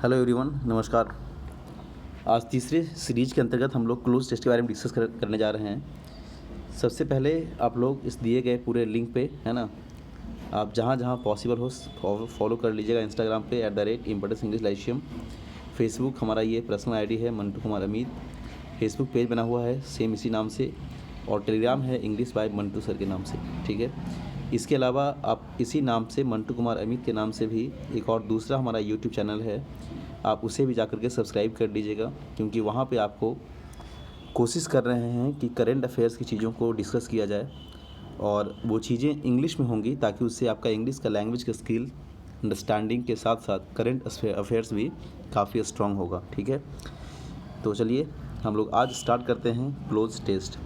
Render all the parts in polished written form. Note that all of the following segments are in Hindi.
हेलो एवरीवन, नमस्कार। आज तीसरे सीरीज के अंतर्गत हम लोग क्लोज टेस्ट के बारे में डिस्कस करने जा रहे हैं। सबसे पहले आप लोग इस दिए गए पूरे लिंक पे, है ना, आप जहाँ जहाँ पॉसिबल हो फॉलो कर लीजिएगा। इंस्टाग्राम पे @इम्पोर्टेंस इंग्लिश लाइशियम, फेसबुक हमारा ये पर्सनल आईडी है मंटू कुमार अमित, फेसबुक पेज बना हुआ है सेम इसी नाम से, और टेलीग्राम है इंग्लिश बाय मंटू सर के नाम से, ठीक है। इसके अलावा आप इसी नाम से मंटू कुमार अमित के नाम से भी एक और दूसरा हमारा यूट्यूब चैनल है, आप उसे भी जाकर के सब्सक्राइब कर लीजिएगा, क्योंकि वहाँ पे आपको कोशिश कर रहे हैं कि करंट अफेयर्स की चीज़ों को डिस्कस किया जाए, और वो चीज़ें इंग्लिश में होंगी ताकि उससे आपका इंग्लिश का लैंग्वेज का स्किल अंडरस्टैंडिंग के साथ साथ करंट अफेयर्स भी काफ़ी स्ट्रांग होगा, ठीक है। तो चलिए हम लोग आज स्टार्ट करते हैं क्लोज टेस्ट,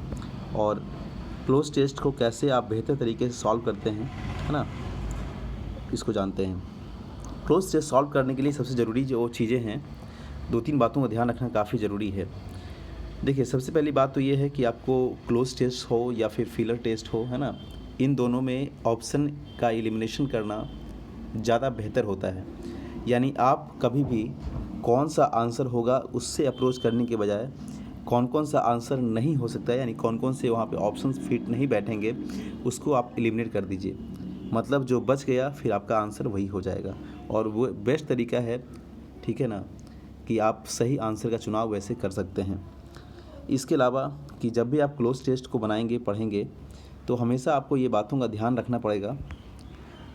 और क्लोज टेस्ट को कैसे आप बेहतर तरीके से सॉल्व करते हैं, है ना, इसको जानते हैं। क्लोज टेस्ट सॉल्व करने के लिए सबसे ज़रूरी जो चीज़ें हैं, दो तीन बातों का ध्यान रखना काफ़ी ज़रूरी है। देखिए, सबसे पहली बात तो ये है कि आपको क्लोज टेस्ट हो या फिर फिलर टेस्ट हो, है ना, इन दोनों में ऑप्शन का एलिमिनेशन करना ज़्यादा बेहतर होता है। यानी आप कभी भी कौन सा आंसर होगा उससे अप्रोच करने के बजाय कौन कौन सा आंसर नहीं हो सकता है, यानी कौन कौन से वहाँ पे ऑप्शंस फिट नहीं बैठेंगे, उसको आप एलिमिनेट कर दीजिए। मतलब जो बच गया फिर आपका आंसर वही हो जाएगा, और वो बेस्ट तरीका है, ठीक है ना, कि आप सही आंसर का चुनाव वैसे कर सकते हैं। इसके अलावा कि जब भी आप क्लोज टेस्ट को बनाएंगे पढ़ेंगे तो हमेशा आपको ये बातों का ध्यान रखना पड़ेगा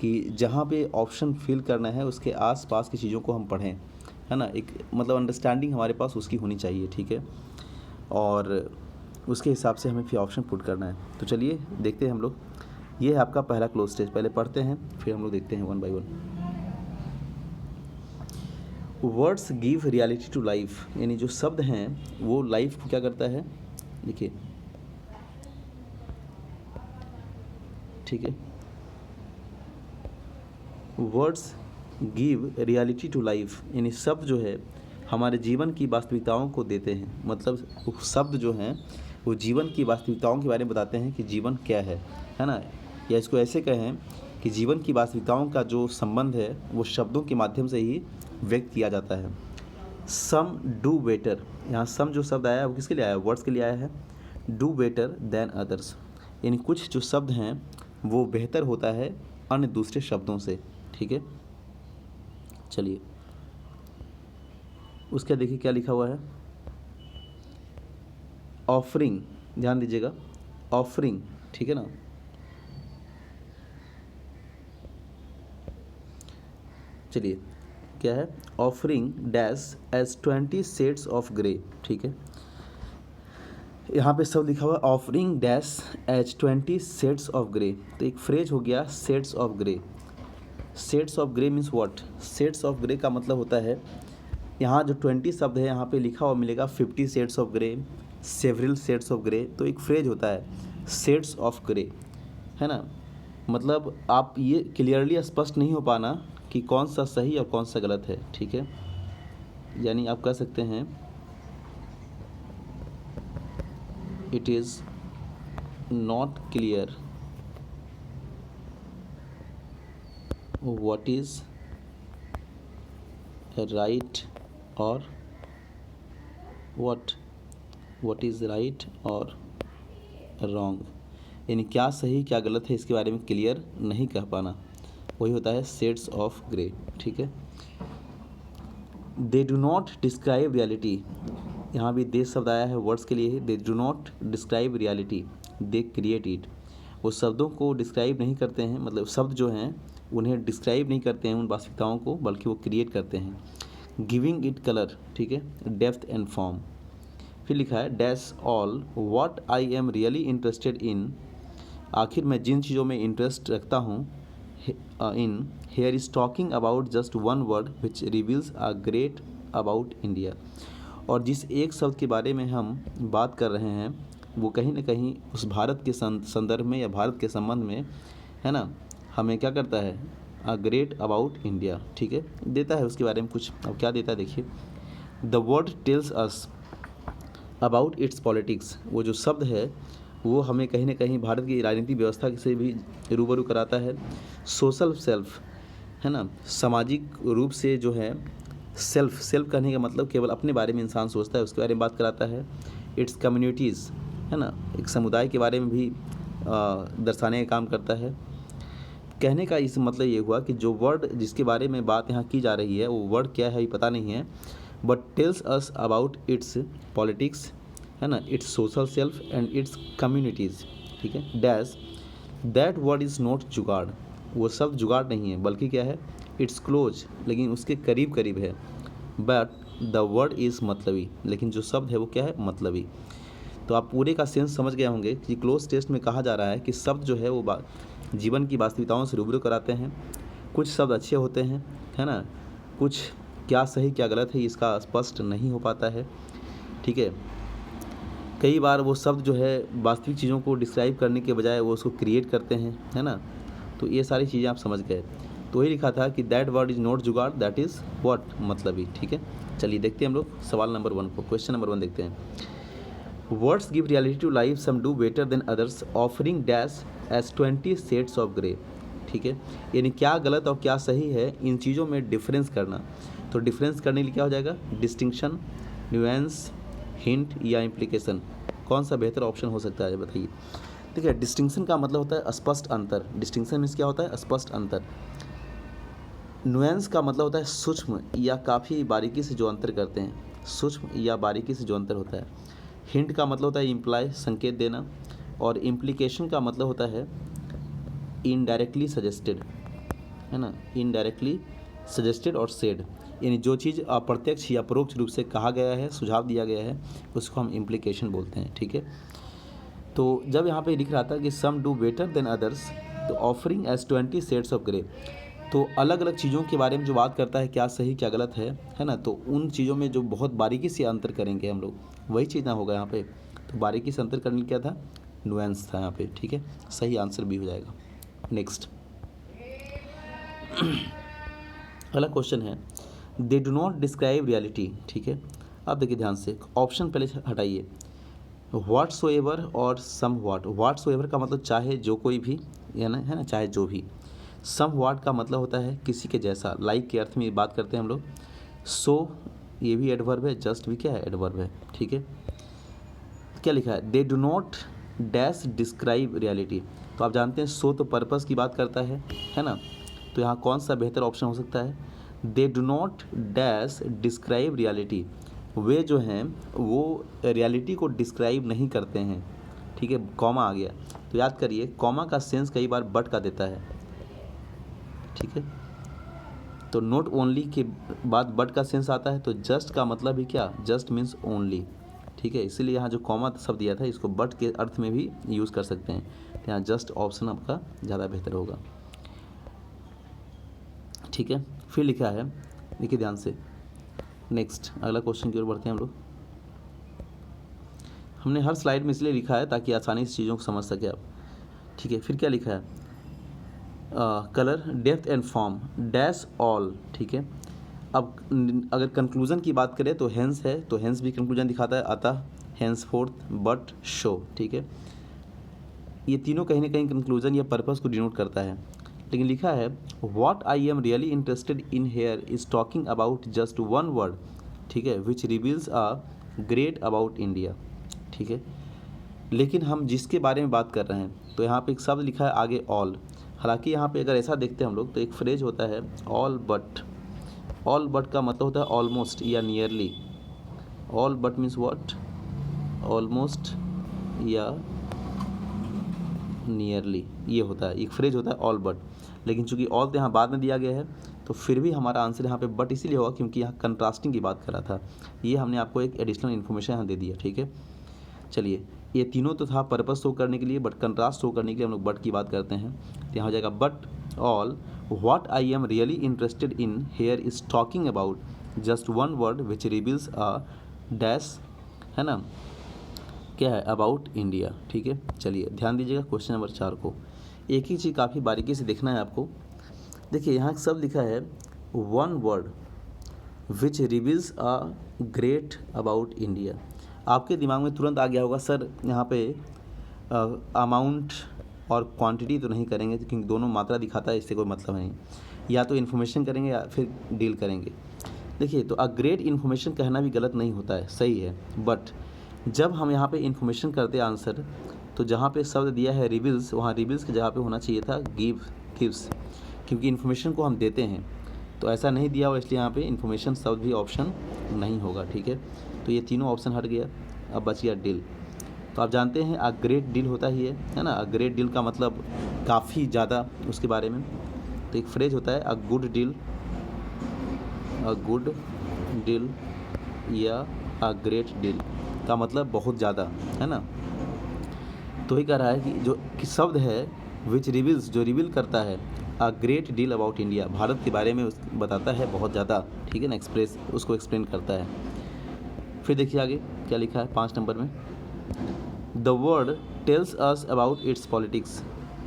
कि जहाँ पे ऑप्शन फिल करना है उसके आसपास की चीज़ों को हम पढ़ें, है ना, एक मतलब अंडरस्टैंडिंग हमारे पास उसकी होनी चाहिए, ठीक है, और उसके हिसाब से हमें फिर ऑप्शन पुट करना है। तो चलिए देखते हैं हम लोग। ये है आपका पहला क्लोज टेस्ट, पहले पढ़ते हैं फिर हम लोग देखते हैं one by one. Words give reality to life, यानी जो शब्द हैं वो लाइफ को क्या करता है, देखिए, ठीक है। Words give reality to life, यानी शब्द जो है हमारे जीवन की वास्तविकताओं को देते हैं। मतलब शब्द जो हैं वो जीवन की वास्तविकताओं के बारे में बताते हैं कि जीवन क्या है ना, या इसको ऐसे कहें कि जीवन की वास्तविकताओं का जो संबंध है वो शब्दों के माध्यम से ही व्यक्त किया जाता है। सम डू बेटर, यहाँ सम जो शब्द आया है वो किसके लिए आया है, वर्ड्स के लिए आया है। डू बेटर देन अदर्स, यानी कुछ जो शब्द हैं वो बेहतर होता है अन्य दूसरे शब्दों से, ठीक है। चलिए उसके देखिए क्या लिखा हुआ है, ऑफरिंग, ध्यान दीजिएगा, ऑफरिंग, ठीक है ना। चलिए क्या है, offering dash as 20 shades of grey, ठीक है। यहाँ पे सब लिखा हुआ है offering dash as 20 shades of grey, तो एक फ्रेज हो गया shades of grey. Shades of grey means what, shades of grey का मतलब होता है, यहाँ जो 20 शब्द है यहाँ पे लिखा हुआ मिलेगा 50 shades of grey, several shades of grey, तो एक फ्रेज होता है शेड्स ऑफ ग्रे, है ना। मतलब आप ये क्लियरली स्पष्ट नहीं हो पाना कि कौन सा सही और कौन सा गलत है, ठीक है। यानी आप कह सकते हैं it is not clear what is right और व्हाट इज़ राइट और रॉन्ग, यानी क्या सही क्या गलत है इसके बारे में क्लियर नहीं कह पाना, वही होता है शेड्स ऑफ ग्रे, ठीक है। They do not describe reality, यहाँ भी दे शब्द आया है वर्ड्स के लिए ही। They do not describe reality, they create it, वो शब्दों को डिस्क्राइब नहीं करते हैं, मतलब शब्द जो हैं उन्हें डिस्क्राइब नहीं करते हैं उन वास्तविकताओं को, बल्कि वो क्रिएट करते हैं। गिविंग इट कलर, ठीक है, डेप्थ एंड फॉर्म। फिर लिखा है dash all what I am really interested in, आखिर मैं जिन चीज़ों में इंटरेस्ट रखता हूँ in, here is talking about just one word which reveals a great about India, और जिस एक शब्द के बारे में हम बात कर रहे हैं वो कहीं ना कहीं उस भारत के संदर्भ में या भारत के संबंध में, है ना, हमें क्या करता है, अ ग्रेट अबाउट इंडिया, ठीक है, देता है उसके बारे में कुछ। अब क्या देता है देखिए, the word tells us about it's politics, वो जो शब्द है वो हमें कहीं ना कहीं भारत की राजनीतिक व्यवस्था से भी रूबरू कराता है। सोशल सेल्फ, है ना, सामाजिक रूप से जो है सेल्फ कहने का मतलब केवल अपने बारे में इंसान सोचता है, उसके बारे में बात कराता है। इट्स कम्युनिटीज़, है ना, एक समुदाय के बारे में भी दर्शाने का काम करता है। कहने का इस मतलब ये हुआ कि जो वर्ड जिसके बारे में बात यहाँ की जा रही है वो वर्ड क्या है ये पता नहीं है, but tells us about it's politics, है ना, it's social self and it's communities, ठीक है। Dash that word is not जुगाड़, वो शब्द जुगाड़ नहीं है बल्कि क्या है, इट्स क्लोज, लेकिन उसके करीब करीब है। बट द वर्ड इज़ मतलबी, लेकिन जो शब्द है वो क्या है, मतलबी। तो आप पूरे का सेंस समझ गए होंगे कि क्लोज टेस्ट में कहा जा रहा है कि शब्द जो है वो जीवन की वास्तविकताओं से रूबरू कराते हैं। कुछ शब्द अच्छे होते हैं, है ना, कुछ क्या सही क्या गलत है इसका स्पष्ट नहीं हो पाता है, ठीक है। कई बार वो शब्द जो है वास्तविक चीज़ों को डिस्क्राइब करने के बजाय वो उसको क्रिएट करते हैं, है ना। तो ये सारी चीज़ें आप समझ गए। तो वही लिखा था कि दैट वर्ड इज़ नॉट जुगाड़, दैट इज़ व्हाट, मतलबी, ठीक है। चलिए देखते हैं हम लोग सवाल नंबर 1 को। क्वेश्चन नंबर 1 देखते हैं। Words give reality to life, some do better than others, offering dash as 20 shades of grey, ठीक है। यानी क्या गलत और क्या सही है इन चीज़ों में डिफरेंस करना। तो डिफरेंस करने के लिए क्या हो जाएगा, डिस्टिंक्शन, न्यूएंस, हिंट या इम्प्लीकेशन। कौन सा बेहतर ऑप्शन हो सकता है बताइए। देखिए डिस्टिंक्शन का मतलब होता है स्पष्ट अंतर। डिस्टिंक्शन मीन्स क्या होता है, स्पष्ट अंतर। नुएंस का मतलब होता है सूक्ष्म या काफ़ी बारीकी से जो अंतर करते हैं, सूक्ष्म या बारीकी से जो अंतर होता है। हिंट का मतलब होता है इम्प्लाई, संकेत देना। और इम्प्लीकेशन का मतलब होता है इनडायरेक्टली सजेस्टेड, है ना, इनडायरेक्टली सजेस्टेड और सेड, यानी जो चीज़ अप्रत्यक्ष या परोक्ष रूप से कहा गया है, सुझाव दिया गया है, उसको हम इम्प्लीकेशन बोलते हैं, ठीक है। तो जब यहाँ पे लिख रहा था कि some do better than others, तो offering as 20 shades of grey, तो अलग अलग चीज़ों के बारे में जो बात करता है क्या सही क्या गलत है ना, तो उन चीज़ों में जो बहुत बारीकी से अंतर करेंगे हम लोग, वही चीज़ ना होगा यहाँ पे। तो बारीकी से अंतर करने क्या था, नुएंस था यहाँ पे, ठीक है। सही आंसर भी हो जाएगा। नेक्स्ट अगला क्वेश्चन है, they do not describe reality, ठीक है। अब देखिए ध्यान से, ऑप्शन पहले हटाइए, व्हाट्सो एवर और सम व्हाट। व्हाट्सो एवर का मतलब चाहे जो कोई भी, है ना, चाहे जो भी। सम व्हाट का मतलब होता है किसी के जैसा, लाइक के अर्थ में बात करते हैं हम लोग। सो ये भी एडवर्ब है, जस्ट भी क्या है, एडवर्ब है, ठीक है। क्या लिखा है, they do not dash describe reality. तो आप जानते हैं सो तो पर्पस की बात करता है ना। तो यहाँ कौन सा बेहतर ऑप्शन हो सकता है, they do not dash describe reality. वे जो हैं वो रियलिटी को डिस्क्राइब नहीं करते हैं, ठीक है। कॉमा आ गया तो याद करिए, कॉमा का सेंस कई बार बट का देता है, ठीक है। तो नॉट ओनली के बाद बट का सेंस आता है, तो जस्ट का मतलब ही क्या, जस्ट मीन्स ओनली, ठीक है। इसीलिए यहाँ जो कॉमा शब्द दिया था इसको बट के अर्थ में भी यूज़ कर सकते हैं। तो यहाँ जस्ट ऑप्शन आपका ज़्यादा बेहतर होगा, ठीक है। फिर लिखा है, देखिए ध्यान से, नेक्स्ट अगला क्वेश्चन की ओर बढ़ते हैं हम लोग। हमने हर स्लाइड में इसलिए लिखा है ताकि आसानी से चीज़ों को समझ सके आप, ठीक है। फिर क्या लिखा है, colour, depth and form dash all, ठीक है। अब अगर कंक्लूजन की बात करें तो हेंस है, तो हेंस भी कंक्लूजन दिखाता है, अतः, हेंस फोर्थ, बट, शो, ठीक है। ये तीनों कहीं ना कहीं कंक्लूजन या पर्पस को डिनोट करता है। लेकिन लिखा है what I am really interested in here is talking about just one word, ठीक है, which reveals a great about India, ठीक है। लेकिन हम जिसके बारे में बात कर रहे हैं, तो यहाँ पे एक शब्द लिखा है आगे ऑल। हालांकि यहाँ पे अगर ऐसा देखते हैं हम लोग तो एक फ्रेज होता है ऑल बट। ऑल बट का मतलब होता है ऑलमोस्ट या nearly. All but means what, almost या नियरली, ये होता है, एक फ्रेज होता है ऑल बट। लेकिन चूंकि ऑल तो यहाँ बाद में दिया गया है, तो फिर भी हमारा आंसर यहाँ पे बट इसीलिए होगा क्योंकि यहाँ कंट्रास्टिंग की बात कर रहा था। ये हमने आपको एक एडिशनल इन्फॉर्मेशन यहाँ दे दिया, ठीक है। चलिए, ये तीनों तो था पर्पस शो करने के लिए, बट कंट्रास्ट शो करने के लिए हम लोग बट की बात करते हैं। तो यहाँ हो जाएगा but all what I am really interested in here is talking about just one word which reveals a dash, है ना, क्या है, अबाउट इंडिया, ठीक है। चलिए ध्यान दीजिएगा क्वेश्चन नंबर 4 को, एक ही चीज़ काफ़ी बारीकी से देखना है आपको। देखिए यहाँ सब लिखा है one word which reveals a great about India. आपके दिमाग में तुरंत आ गया होगा सर यहाँ पे अमाउंट और क्वांटिटी तो नहीं करेंगे क्योंकि दोनों मात्रा दिखाता है, इससे कोई मतलब नहीं। या तो इन्फॉर्मेशन करेंगे या फिर डील करेंगे। देखिए, तो अ ग्रेट इन्फॉर्मेशन कहना भी गलत नहीं होता है, सही है, बट जब हम यहाँ पे इन्फॉर्मेशन करते हैं आंसर, तो जहाँ पे शब्द दिया है रिवील्स, वहाँ रिवील्स की जगह पे होना चाहिए था गिव्स, क्योंकि इन्फॉर्मेशन को हम देते हैं, तो ऐसा नहीं दिया हुआ, इसलिए यहाँ पे इन्फॉर्मेशन शब्द भी ऑप्शन नहीं होगा। ठीक है, तो ये तीनों ऑप्शन हट गया, अब बच गया डील। तो आप जानते हैं अ ग्रेट डील होता ही है ना। अ ग्रेट डील का मतलब काफ़ी ज़्यादा, उसके बारे में। तो एक फ्रेज होता है अ गुड डील या अ ग्रेट डील का मतलब बहुत ज़्यादा, है ना। तो ही कह रहा है कि शब्द है विच रिवील्स, जो रिवील करता है a great deal about India, Bharat के बारे में बताता है बहुत ज़्यादा। ठीक है ना, उसको एक्सप्लेन करता है। फिर देखिए आगे क्या लिखा है 5 नंबर में, the word tells us about it's politics.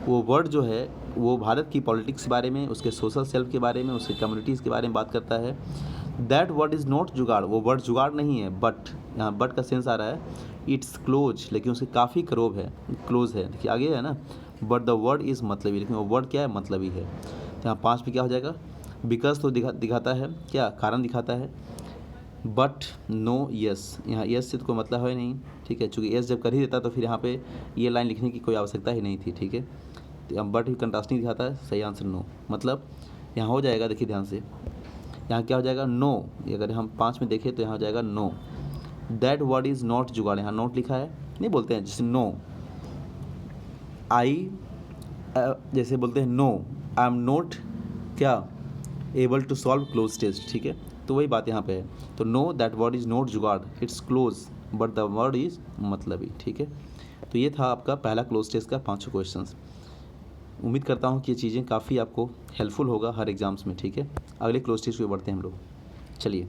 वो वर्ड जो है वो भारत की पॉलिटिक्स के बारे में, उसके सोशल सेल्फ के बारे में, उसके कम्युनिटीज़ के बारे में बात करता है। दैट वर्ड इज़ नॉट जुगाड़, वो वर्ड जुगाड़ नहीं है, बट यहाँ बट का सेंस आ रहा है इट्स क्लोज, लेकिन उसके काफ़ी करीब है, क्लोज है। देखिए आगे है ना, बट द वर्ड इज़ मतलबी, लेकिन वो वर्ड क्या है, मतलबी है। तो यहाँ 5 में क्या हो जाएगा, बिकॉज तो दिखाता है क्या, कारण दिखाता है, बट नो यस, यहाँ यस से तो कोई मतलब है नहीं। ठीक है, चूँकि यस जब कर ही देता तो फिर यहाँ पे ये लाइन लिखने की कोई आवश्यकता ही नहीं थी। ठीक है, तो अब बट ही कंट्रास्टिंग दिखाता है, सही आंसर नो। मतलब यहाँ हो जाएगा, देखिए ध्यान से, यहाँ क्या हो जाएगा, नो। अगर हम 5 में देखें तो यहाँ हो जाएगा no, that word is not jugaad, यहाँ नोट लिखा है, नहीं बोलते हैं जैसे नो आई, जैसे बोलते हैं नो आई एम नॉट क्या able to solve cloze test. ठीक है, तो वही बात यहाँ पे है। तो no that word is not jugaad, it's close, but the word is मतलबी। ठीक है, तो ये था आपका पहला क्लोज टेस्ट का 5 क्वेश्चंस। उम्मीद करता हूँ कि ये चीज़ें काफ़ी आपको हेल्पफुल होगा हर एग्ज़ाम्स में। ठीक है, अगले क्लोज टेस्ट पे बढ़ते हैं हम लोग। चलिए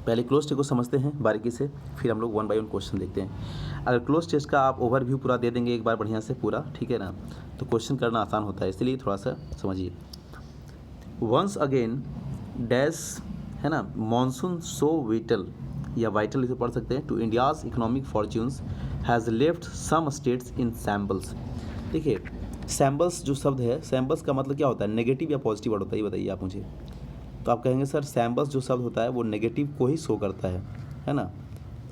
पहले क्लोज टेस्ट को समझते हैं बारीकी से, फिर हम लोग 1 बाय 1 क्वेश्चन देखते हैं। अगर क्लोज टेस्ट का आप ओवरव्यू पूरा दे देंगे एक बार बढ़िया से पूरा, ठीक है ना, तो क्वेश्चन करना आसान होता है, इसलिए थोड़ा सा समझिए। वंस अगेन डैश, है ना, मॉनसून सो विटल या वाइटल इसे पढ़ सकते हैं, to India's economic fortunes has left some states in shambles. देखिए सैम्बल्स जो शब्द है, सैम्बल्स का मतलब क्या होता है, नेगेटिव या पॉजिटिव वर्ड होता है, ये बताइए आप मुझे। तो आप कहेंगे सर सैम्बल्स जो शब्द होता है वो नेगेटिव को ही शो करता है ना।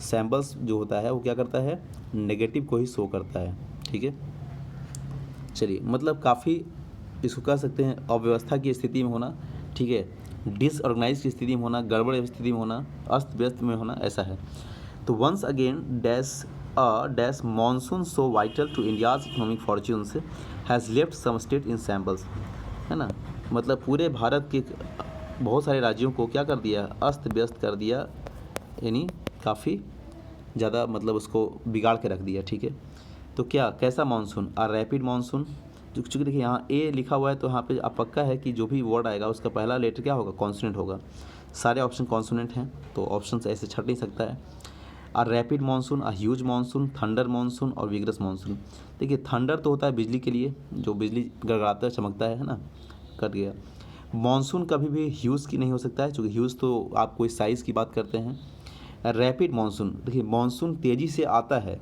सैम्बल्स जो होता है वो क्या करता है, नेगेटिव को ही शो करता है। ठीक है, चलिए मतलब काफ़ी इसको कह सकते हैं अव्यवस्था की स्थिति में होना। ठीक है, डिसऑर्गेनाइज की स्थिति में होना, गड़बड़ स्थिति में होना, अस्त व्यस्त में होना, ऐसा है। तो once again dash monsoon so vital to India's economic fortunes has left some state in shambles, है ना, मतलब पूरे भारत के बहुत सारे राज्यों को क्या कर दिया, अस्त व्यस्त कर दिया, यानी काफ़ी ज़्यादा मतलब उसको बिगाड़ के रख दिया। ठीक है, तो क्या कैसा मानसून, आ रैपिड मानसून। चूँकि देखिए यहाँ ए लिखा हुआ है तो यहाँ पे आप पक्का है कि जो भी वर्ड आएगा उसका पहला लेटर क्या होगा, कॉन्सोनेंट होगा। सारे ऑप्शन कॉन्सोनेंट हैं तो ऑप्शन ऐसे छट नहीं सकता है। आ रैपिड मानसून, आ ह्यूज मानसून, थंडर मानसून और विग्रस मानसून। देखिए थंडर तो होता है बिजली के लिए, जो बिजली गड़गड़ाता है, चमकता है ना, कट गया। मानसून कभी भी ह्यूज की नहीं हो सकता है, क्योंकि ह्यूज तो आप कोई साइज़ की बात करते हैं। रैपिड मानसून, देखिए मानसून तेज़ी से आता है,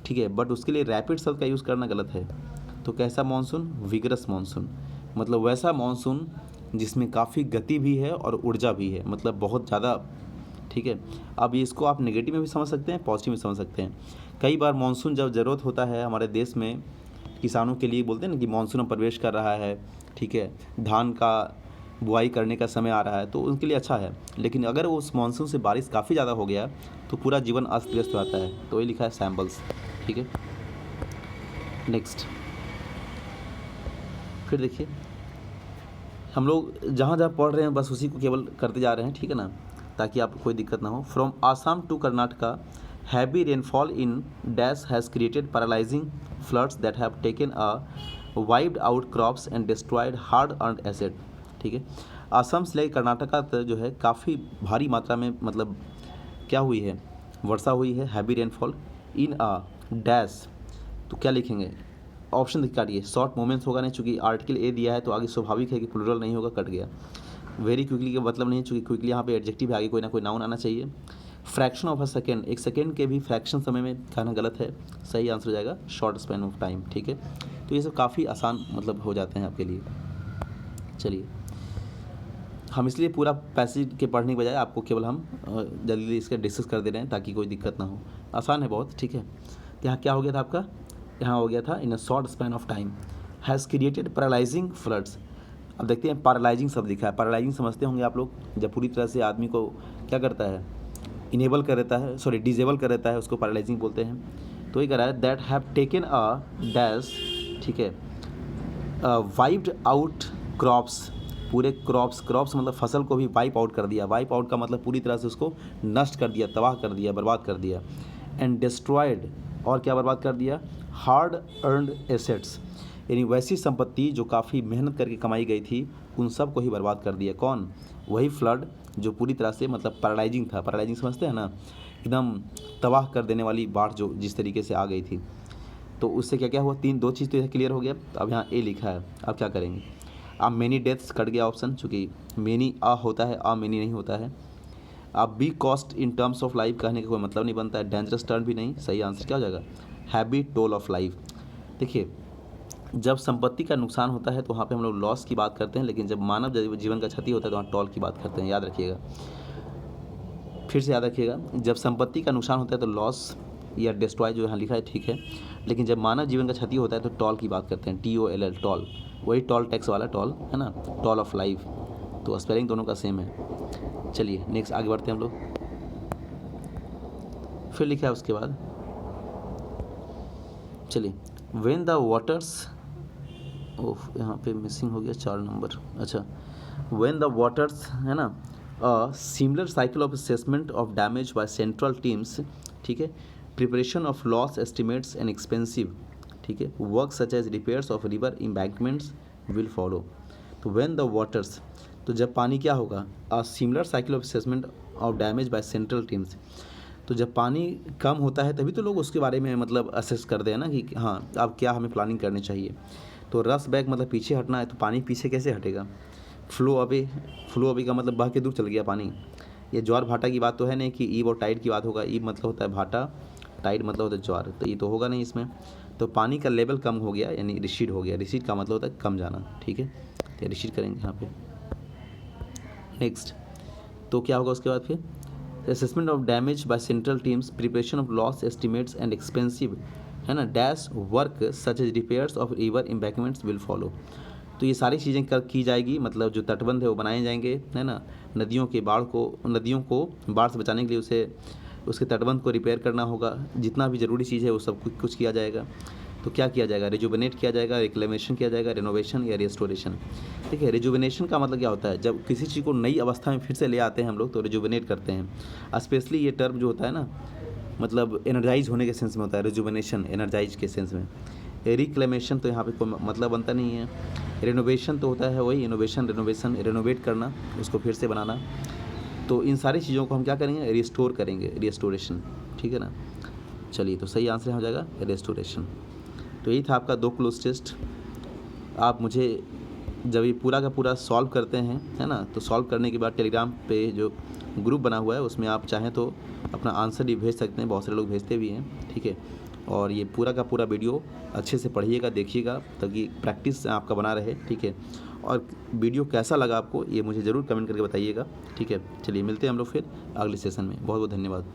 ठीक है, बट उसके लिए रैपिड शब्द का यूज़ करना गलत है। तो कैसा मानसून, विग्रस मानसून, मतलब वैसा मानसून जिसमें काफ़ी गति भी है और ऊर्जा भी है, मतलब बहुत ज़्यादा। ठीक है, अब इसको आप नेगेटिव में भी समझ सकते हैं, पॉजिटिव में समझ सकते हैं। कई बार मानसून जब ज़रूरत होता है हमारे देश में, किसानों के लिए बोलते हैं ना कि मानसून में प्रवेश कर रहा है, ठीक है, धान का बुआई करने का समय आ रहा है, तो उनके लिए अच्छा है। लेकिन अगर उस मानसून से बारिश काफ़ी ज़्यादा हो गया तो पूरा जीवन अस्त व्यस्त हो जाता है, तो ये लिखा है सैम्बल्स। ठीक है, नेक्स्ट फिर देखिए हम लोग जहाँ जहाँ पढ़ रहे हैं बस उसी को केवल करते जा रहे हैं, ठीक है ना, ताकि आपको कोई दिक्कत ना हो। From Assam to Karnataka heavy rainfall in dash has created paralysing floods that have taken wiped out crops and destroyed hard earned asset. ठीक है, असम से लेकर कर्नाटका तक जो है काफ़ी भारी मात्रा में मतलब क्या हुई है, वर्षा हुई है, heavy rainfall in a dash. तो क्या लिखेंगे, ऑप्शन दिख काटिए, शॉर्ट मोमेंट्स होगा नहीं, चूँकि आर्टिकल ए दिया है तो आगे स्वाभाविक है कि प्लूरल नहीं होगा, कट गया। वेरी क्विकली का मतलब नहीं है, चूँकि क्विकली यहाँ पे एडजेक्टिव है, आगे कोई ना कोई नाउन आना चाहिए। फ्रैक्शन ऑफ अ सेकेंड, एक सेकेंड के भी फ्रैक्शन समय में कहना गलत है, सही आंसर हो जाएगा शॉर्ट स्पैन ऑफ टाइम। ठीक है, तो ये सब काफ़ी आसान मतलब हो जाते हैं आपके लिए। चलिए हम इसलिए पूरा पैसेज के पढ़ने के बजाय आपको केवल हम जल्दी इसका डिस्कस कर दे रहे हैं ताकि कोई दिक्कत ना हो। आसान है बहुत, ठीक है। यहाँ क्या हो गया था आपका, यहाँ हो गया था in a short span of time has created paralysing floods. अब देखते हैं पैरालाइजिंग शब्द लिखा है। पैरालाइजिंग समझते होंगे आप लोग, जब पूरी तरह से आदमी को क्या करता है, इनेबल कर देता है, सॉरी डिजेबल कर देता है, उसको पैरालाइजिंग बोलते हैं। तो ये कह रहा है that have taken a dash, ठीक है, वाइप्ड आउट क्रॉप्स, पूरे क्रॉप्स मतलब फसल को भी वाइप आउट कर दिया। वाइप आउट का मतलब पूरी तरह से उसको नष्ट कर दिया, तबाह कर दिया, बर्बाद कर दिया। एंड डिस्ट्रॉयड, और क्या बर्बाद कर दिया, हार्ड अर्नड एसेट्स, यानी वैसी संपत्ति जो काफ़ी मेहनत करके कमाई गई थी उन सब को ही बर्बाद कर दिया। कौन, वही फ्लड जो पूरी तरह से मतलब पैरालाइजिंग था। पैरालाइजिंग समझते हैं ना, एकदम तबाह कर देने वाली बाढ़ जो जिस तरीके से आ गई थी। तो उससे क्या क्या हुआ, दो चीज़ तो क्लियर हो गया। अब यहाँ ए लिखा है, अब क्या करेंगे। अब मेनी डेथ्स कट गया ऑप्शन, चूँकि मेनी आ होता है, आ मेनी नहीं होता है। अब be cost in terms of life कहने का कोई मतलब नहीं बनता है, डेंजरस टर्म भी नहीं। सही आंसर क्या हो जाएगा, हैवी टोल ऑफ लाइफ। देखिए, जब संपत्ति का नुकसान होता है तो वहाँ पे हम लोग लॉस की बात करते हैं, लेकिन जब मानव जीवन का क्षति होता है तो वहाँ टोल की बात करते हैं। याद रखिएगा, फिर से याद रखिएगा, जब संपत्ति का नुकसान होता है तो लॉस या डिस्ट्रॉय जो यहाँ लिखा है ठीक है, लेकिन जब मानव जीवन का क्षति होता है तो टोल की बात करते हैं, TOLL, टोल, वही टोल टैक्स वाला टोल है ना, टोल ऑफ लाइफ। तो स्पेलिंग दोनों का सेम है। चलिए नेक्स्ट आगे बढ़ते हैं हम लोग। फिर लिखा है उसके बाद, चलिए, व्हेन द वाटर्स, ओह यहाँ पे मिसिंग हो गया 4 नंबर, अच्छा, व्हेन द वाटर्स है ना, similar cycle of assessment of damage by central teams, ठीक है, preparation of loss estimates and expensive, ठीक है, work such as repairs of river embankments will follow. तो व्हेन द वाटर्स, तो जब पानी क्या होगा, a similar cycle of assessment of damage by central teams, तो जब पानी कम होता है तभी तो लोग उसके बारे में मतलब असेस करते हैं ना कि हाँ अब क्या हमें प्लानिंग करनी चाहिए। तो रस बैक मतलब पीछे हटना है, तो पानी पीछे कैसे हटेगा, फ्लो अवे का मतलब बह के दूर चल गया पानी। ये ज्वार भाटा की बात तो है नहीं कि ईब और टाइड की बात होगा। ईब मतलब होता है भाटा, टाइड मतलब होता है ज्वार, तो ये तो होगा नहीं इसमें। तो पानी का लेवल कम हो गया यानी रिसीड हो गया। रिसीड का मतलब होता है कम जाना, ठीक है, तो रिसीड करेंगे यहाँ पे। नेक्स्ट, तो क्या होगा उसके बाद फिर, assessment of damage by central teams, preparation of loss estimates and expensive है ना, dash work such as repairs of river embankments will follow. तो ये सारी चीज़ें की जाएगी, मतलब जो तटबंध है वो बनाए जाएंगे है ना, नदियों को बाढ़ से बचाने के लिए उसके तटबंध को रिपेयर करना होगा। जितना भी ज़रूरी चीज़ है वो सब कुछ किया जाएगा। तो क्या किया जाएगा, रिजुवेनेट किया जाएगा, रिक्लेमेशन किया जाएगा, रेनोवेशन या रिस्टोरेशन। ठीक है, रिजुवेनेशन का मतलब क्या होता है, जब किसी चीज़ को नई अवस्था में फिर से ले आते हैं हम लोग तो रिजुवेनेट करते हैं। स्पेशली ये टर्म जो होता है ना, मतलब एनर्जाइज होने के सेंस में होता है, रिजुवेनेशन एनर्जाइज के सेंस में। रिक्लेमेशन तो यहाँ पे कोई मतलब बनता नहीं है। रेनोवेशन तो होता है वही इनोवेशन, रेनोवेट करना, उसको फिर से बनाना। तो इन सारी चीज़ों को हम क्या करेंगे, रिस्टोर करेंगे, रिस्टोरेशन, ठीक है ना। चलिए, तो सही आंसर हो जाएगा रेस्टोरेशन। तो यही था आपका 2 क्लोज टेस्ट। आप मुझे जब ये पूरा का पूरा सॉल्व करते हैं है ना, तो सॉल्व करने के बाद टेलीग्राम पे जो ग्रुप बना हुआ है उसमें आप चाहें तो अपना आंसर भी भेज सकते हैं, बहुत सारे लोग भेजते भी हैं, ठीक है। और ये पूरा का पूरा वीडियो अच्छे से पढ़िएगा, देखिएगा, ताकि प्रैक्टिस आपका बना रहे, ठीक है। और वीडियो कैसा लगा आपको ये मुझे ज़रूर कमेंट करके बताइएगा, ठीक है। चलिए मिलते हैं हम लोग फिर अगले सेशन में। बहुत बहुत धन्यवाद।